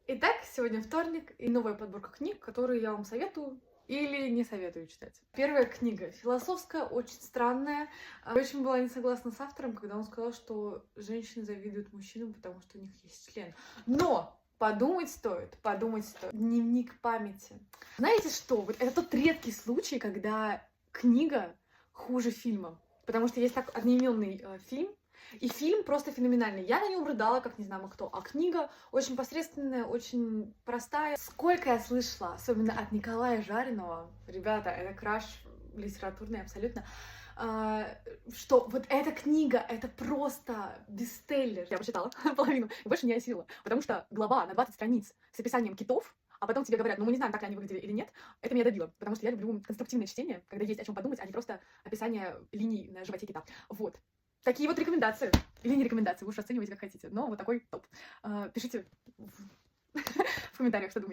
Итак, сегодня вторник и новая подборка книг, которые я вам советую или не советую читать. Первая книга философская, очень странная. Очень была не согласна с автором, когда он сказал, что женщины завидуют мужчинам, потому что у них есть член. Но подумать стоит, подумать стоит. Дневник памяти. Знаете что? Вот это тот редкий случай, когда книга хуже фильма. Потому что есть так одноименный фильм, и фильм просто феноменальный. Я на нем рыдала, как не знаю кто. А книга очень посредственная, очень простая. Сколько я слышала, особенно от Николая Жаринова, ребята, это краш литературный абсолютно, что вот эта книга, это просто бестселлер. Я прочитала половину, и больше не осилила. Потому что глава на 20 страниц с описанием китов, а потом тебе говорят, ну мы не знаем, так ли они выглядели или нет, это меня добило. Потому что я люблю конструктивное чтение, когда есть о чем подумать, а не просто описание линий на животе кита. Вот. Такие вот рекомендации. Или не рекомендации, вы уж расценивайте как хотите. Но вот такой топ. Пишите в комментариях, что думаете.